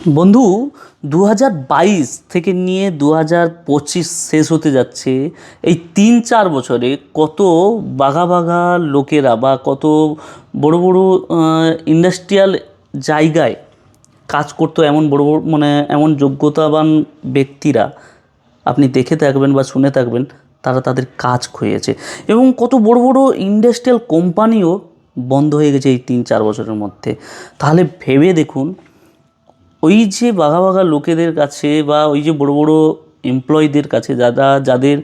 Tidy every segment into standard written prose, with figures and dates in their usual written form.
বন্ধু ২০২২ থেকে নিয়ে ২০২৫ শেষ হতে যাচ্ছে। এই ৩-৪ বছরে কত বাঘা বাঘা লোকেরা বা কত বড় বড় ইন্ডাস্ট্রিয়াল জায়গায় কাজ করতো, এমন বড় বড় মানে এমন যোগ্যতাবান ব্যক্তিরা আপনি দেখে থাকবেন বা শুনে থাকবেন, তারা তাদের কাজ খুঁজেছে। এবং কত বড় বড় ইন্ডাস্ট্রিয়াল কোম্পানিও বন্ধ হয়ে গেছে এই ৩-৪ বছরের মধ্যে। তাহলে ভেবে দেখুন, ওই যে বাঘা বাঘা লোকেদের কাছে বা ওই যে বড় বড় এমপ্লয়ীদের কাছে যাদের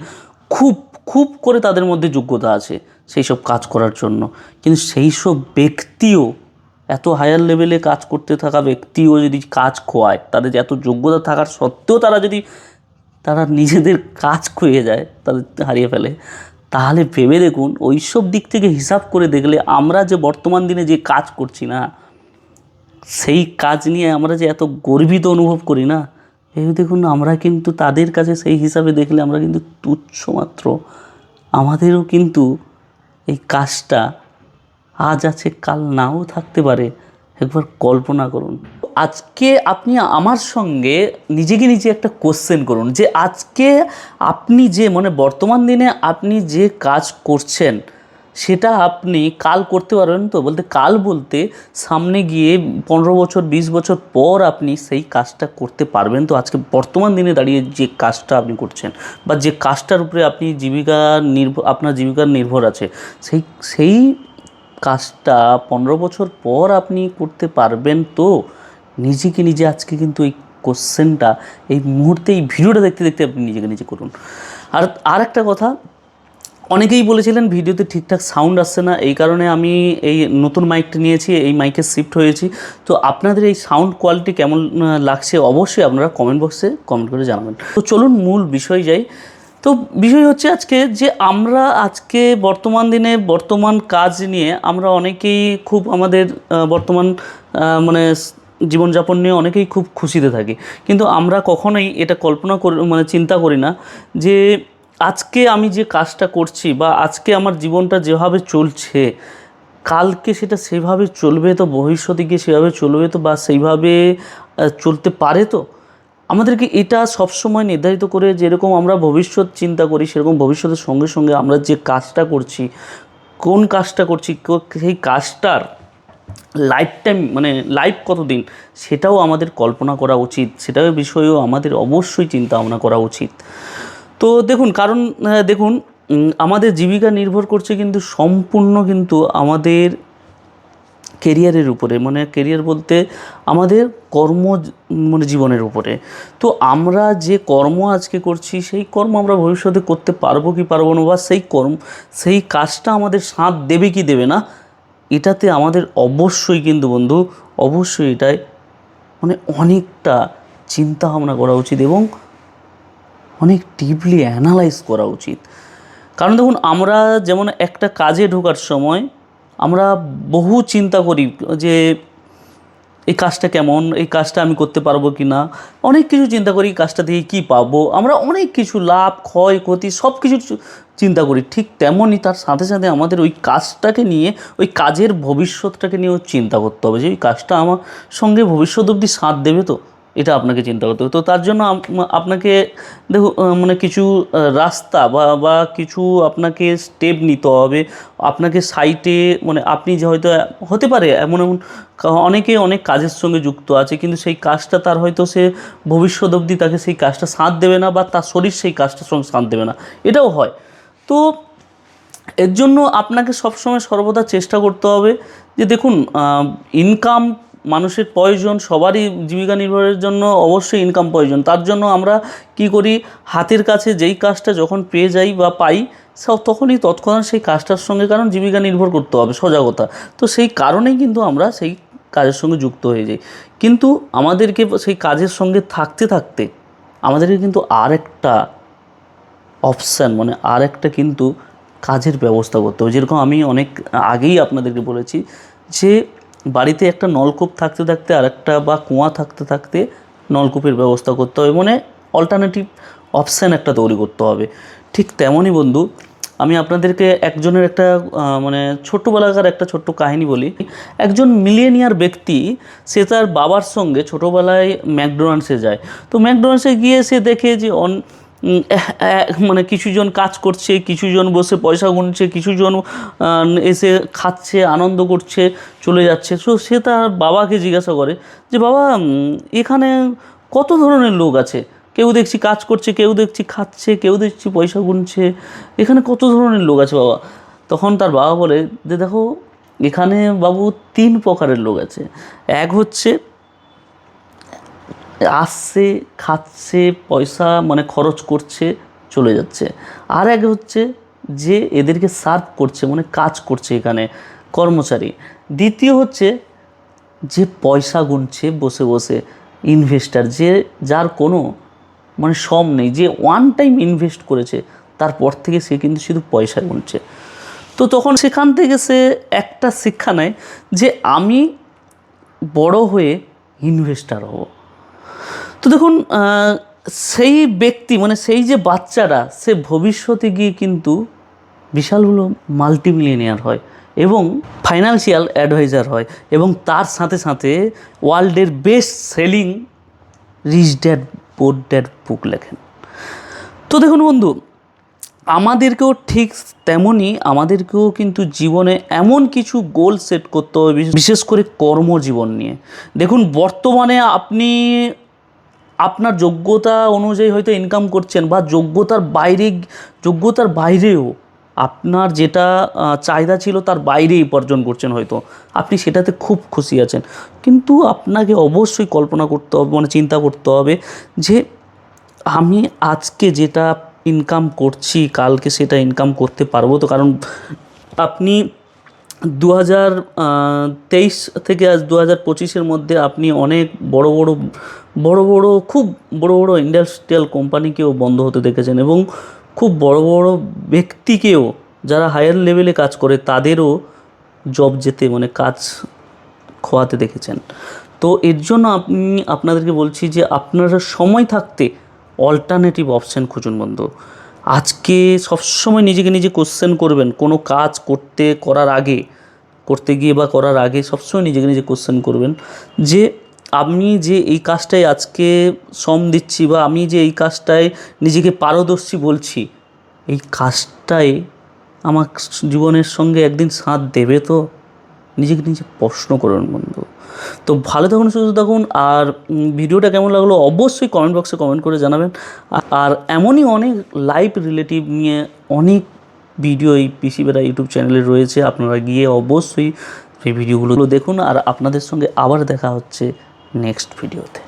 খুব খুব করে তাদের মধ্যে যোগ্যতা আছে সেই সব কাজ করার জন্য, কিন্তু সেই সব ব্যক্তিও, এত হায়ার লেভেলে কাজ করতে থাকা ব্যক্তিও যদি কাজ খোয়ায়, তাদের এত যোগ্যতা থাকার সত্ত্বেও তারা নিজেদের কাজ খুঁয়ে যায়, তাদের হারিয়ে ফেলে, তাহলে ভেবে দেখুন ওই সব দিক থেকে হিসাব করে দেখলে আমরা যে বর্তমান দিনে যে কাজ করছি না, সেই কাজ নিয়ে আমরা যে এত গর্বিত অনুভব করি না, ভেবে দেখুন আমরা কিন্তু তাদের কাছে সেই হিসাবে দেখলে আমরা কিন্তু তুচ্ছ মাত্র। আমাদেরও কিন্তু এই কাজটা আজ আছে কাল নাও থাকতে পারে। একবার কল্পনা করুন। আজকে আপনি আমার সঙ্গে নিজেকে নিজে একটা কোশ্চেন করুন যে আজকে আপনি যে বর্তমান দিনে আপনি যে কাজ করছেন সেটা আপনি কাল করতে পারবেন তো? বলতে কাল বলতে সামনে গিয়ে 15 বছর 20 বছর পর আপনি সেই কাজটা করতে পারবেন তো? আজকে বর্তমান দিনে দাঁড়িয়ে যে কাজটা আপনি করছেন বা যে কাজটার উপরে আপনি আপনার জীবিকার নির্ভর আছে, সেই কাজটা 15 বছর পর আপনি করতে পারবেন তো? নিজেকে নিজে আজকে কিন্তু এই কোশ্চেনটা এই মুহূর্তে এই ভিডিওটা দেখতে দেখতে আপনি নিজেকে নিজে করুন। আর একটা কথা, অনেকেই বলেছিলেন ভিডিওতে ঠিকঠাক সাউন্ড আসছে না, এই কারণে আমি এই নতুন মাইকটা নিয়েছি, এই মাইকে শিফট হয়েছি। তো আপনাদের এই সাউন্ড কোয়ালিটি কেমন লাগছে অবশ্যই আপনারা কমেন্ট বক্সে কমেন্ট করে জানাবেন। তো চলুন মূল বিষয় যাই। তো বিষয় হচ্ছে আজকে যে আমরা আজকে বর্তমান দিনে বর্তমান কাজ নিয়ে আমরা অনেকেই খুব আমাদের বর্তমান জীবনযাপন নিয়ে অনেকেই খুব খুশিতে থাকি, কিন্তু আমরা কখনোই এটা কল্পনা করি চিন্তা করি না যে আজকে আমি যে কাজটা করছি বা আজকে আমার জীবনটা যেভাবে চলছে, কালকে সেটা সেভাবে চলবে তো? ভবিষ্যতে গিয়ে সেভাবে চলবে তো? বা সেইভাবে চলতে পারে তো? আমাদেরকে এটা সবসময় নির্ধারিত করে, যেরকম আমরা ভবিষ্যৎ চিন্তা করি সেরকম ভবিষ্যতের সঙ্গে সঙ্গে আমরা যে কাজটা করছি, কোন কাজটা করছি, সেই কাজটার লাইফ টাইম লাইফ কতদিন, সেটাও আমাদের কল্পনা করা উচিত। সেটার বিষয়েও আমাদের অবশ্যই চিন্তা ভাবনা করা উচিত। তো দেখুন, কারণ দেখুন, আমাদের জীবিকা নির্ভর করছে কিন্তু সম্পূর্ণ কিন্তু আমাদের কেরিয়ারের উপরে, কেরিয়ার বলতে আমাদের কর্ম জীবনের উপরে। তো আমরা যে কর্ম আজকে করছি সেই কর্ম আমরা ভবিষ্যতে করতে পারবো কি পারবো না, বা সেই কাজটা আমাদের সাথ দেবে কি দেবে না, এটাতে আমাদের অবশ্যই কিন্তু বন্ধু অবশ্যই এটাই অনেকটা চিন্তা ভাবনা করা উচিত এবং অনেক ডিপলি অ্যানালাইজ করা উচিত। কারণ দেখুন, আমরা যেমন একটা কাজে ঢোকার সময় আমরা বহু চিন্তা করি যে এই কাজটা কেমন, এই কাজটা আমি করতে পারবো কি না, অনেক কিছু চিন্তা করি, কাজটা দিয়ে কী পাবো আমরা, অনেক কিছু লাভ ক্ষয় ক্ষতি সব কিছু চিন্তা করি। ঠিক তেমনই তার সাথে সাথে আমাদের ওই কাজটাকে নিয়ে, ওই কাজের ভবিষ্যৎটাকে নিয়েও চিন্তা করতে হবে যে ওই কাজটা আমার সঙ্গে ভবিষ্যৎ অবধি সাথ দেবে তো, এটা আপনাকে চিন্তা করতে হবে। তো তার জন্য আপনাকে দেখুন কিছু রাস্তা বা কিছু আপনাকে স্টেপ নিতে হবে। আপনাকে সাইটে আপনি যে হয়তো হতে পারে এমন অনেকে অনেক কাজের সঙ্গে যুক্ত আছে, কিন্তু সেই কাজটা তার হয়তো সে ভবিষ্যৎ অবধি তাকে সেই কাজটা সাথ দেবে না, বা তার শরীর সেই কাজটার সঙ্গে সাথ দেবে না, এটাও হয়। তো এর জন্য আপনাকে সবসময় সর্বদা চেষ্টা করতে হবে যে দেখুন, ইনকাম মানুষের প্রয়োজন, সবারই জীবিকা নির্বাহের জন্য অবশ্যই ইনকাম প্রয়োজন। তার জন্য আমরা কি করি, হাতের কাছে যেই কাজটা যখন পেয়ে যাই বা পাই তখনই তৎক্ষণাৎ সেই কাজটার সঙ্গে, কারণ জীবিকা নির্ভর করতে হবে সজাগতা, তো সেই কারণেই কিন্তু আমরা সেই কাজের সঙ্গে যুক্ত হয়ে যাই। কিন্তু আমাদেরকে সেই কাজের সঙ্গে থাকতে থাকতে আমাদেরকে কিন্তু আরেকটা অপশান আরেকটা কিন্তু কাজের ব্যবস্থা করতে হবে। যেরকম আমি অনেক আগেই আপনাদেরকে বলেছি যে বাড়িতে একটা নলকূপ থাকতে থাকতে আরেকটা, বা কুয়া থাকতে থাকতে নলকূপের ব্যবস্থা করতে হবে, অল্টারনেটিভ অপশান একটা তৈরি করতে হবে। ঠিক তেমনই বন্ধু, আমি আপনাদেরকে একজনের একটা মানে ছোট্টবেলাকার একটা ছোট্ট কাহিনী বলি। একজন মিলিয়নিয়ার ব্যক্তি, সে তার বাবার সঙ্গে ছোটোবেলায় ম্যাকডোনাল্ডসে যায়। তো ম্যাকডোনাল্ডসে গিয়ে সে দেখে যে মানে কিছুজন কাজ করছে, কিছুজন বসে পয়সা গুনছে, কিছুজন এসে খাচ্ছে, আনন্দ করছে, চলে যাচ্ছে। সো সে তার বাবাকে জিজ্ঞাসা করে যে বাবা, এখানে কত ধরনের লোক আছে, কেউ দেখছি কাজ করছে, কেউ দেখছি খাচ্ছে, কেউ দেখছি পয়সা গুনছে, এখানে কত ধরনের লোক আছে বাবা? তখন তার বাবা বলে যে দেখো, এখানে বাবু 3 প্রকারের লোক আছে। এক হচ্ছে আসছে, খাচ্ছে, পয়সা মানে খরচ করছে, চলে যাচ্ছে। আর এক হচ্ছে যে এদেরকে সার্ভ করছে, মানে কাজ করছে এখানে, কর্মচারী। দ্বিতীয় হচ্ছে যে পয়সা গুনছে বসে বসে, ইনভেস্টার, যার কোনো মানে সম নেই, যে ওয়ান টাইম ইনভেস্ট করেছে, তারপর থেকে সে কিন্তু শুধু পয়সা গুনছে। তো তখন সেখান থেকে সে একটা শিক্ষা নেয় যে আমি বড় হয়ে ইনভেস্টার হব। তো দেখুন, সেই ব্যক্তি মানে সেই যে বাচ্চারা, সে ভবিষ্যতে গিয়ে কিন্তু বিশাল হলো মাল্টিমিলিয়নিয়ার হয় এবং ফাইন্যান্সিয়াল অ্যাডভাইজার হয়, এবং তার সাথে সাথে ওয়ার্ল্ডের best selling rich dad poor dad book লেখেন। তো দেখুন বন্ধু, আমাদেরকেও ঠিক তেমনই, আমাদেরকেও কিন্তু জীবনে এমন কিছু গোল সেট করতে হবে, বিশেষ করে কর্মজীবন নিয়ে। দেখুন, বর্তমানে আপনি আপনার যোগ্যতা অনুযায়ী হয়তো ইনকাম করছেন, বা যোগ্যতার বাইরেও আপনার যেটা চাহিদা ছিল তার বাইরেই উপার্জন করছেন, হয়তো আপনি সেটাতে খুব খুশি আছেন। কিন্তু আপনাকে অবশ্যই কল্পনা করতে হবে, মানে চিন্তা করতে হবে যে আমি আজকে যেটা ইনকাম করছি, কালকে সেটা ইনকাম করতে পারবো তো? কারণ আপনি 2023 থেকে আজ 2025-এর মধ্যে আপনি অনেক খুব বড় বড় ইন্ডাস্ট্রিয়াল কোম্পানিকেও বন্ধ হতে দেখেছেন, এবং খুব বড় বড় ব্যক্তিকেও, যারা হায়ার লেভেলে কাজ করে, তাদেরও জব যেতে মানে কাজ খোয়াতে দেখেছেন। তো এর জন্য আপনাদেরকে বলছি যে আপনারা সময় থাকতে অল্টারনেটিভ অপশান খুঁজুন বন্ধু। আজকে সবসময় নিজেকে নিজে কোশ্চেন করবেন, কোনো কাজ করতে গিয়ে বা করার আগে সবসময় নিজেকে নিজে কোশ্চেন করবেন যে আমি যে এই কাজটায় আজকে শ্রম দিচ্ছি, বা আমি যে এই কাজটায় নিজেকে পারদর্শী বলছি, এই কাজটাই আমার জীবনের সঙ্গে একদিন সাথ দেবে তো? নিজেকে নিজে প্রশ্ন করুন বন্ধু। তো ভালো থাকুন, সুস্থ থাকুন। আর ভিডিওটা কেমন লাগলো অবশ্যই কমেন্ট বক্সে কমেন্ট করে জানাবেন। আর এমনই অনেক লাইফ রিলেটিভ নিয়ে অনেক ভিডিও এই পিসি বেড়া ইউটিউব চ্যানেলে রয়েছে, আপনারা গিয়ে অবশ্যই সেই ভিডিওগুলো দেখুন। আর আপনাদের সঙ্গে আবার দেখা হচ্ছে নেক্সট ভিডিওতে।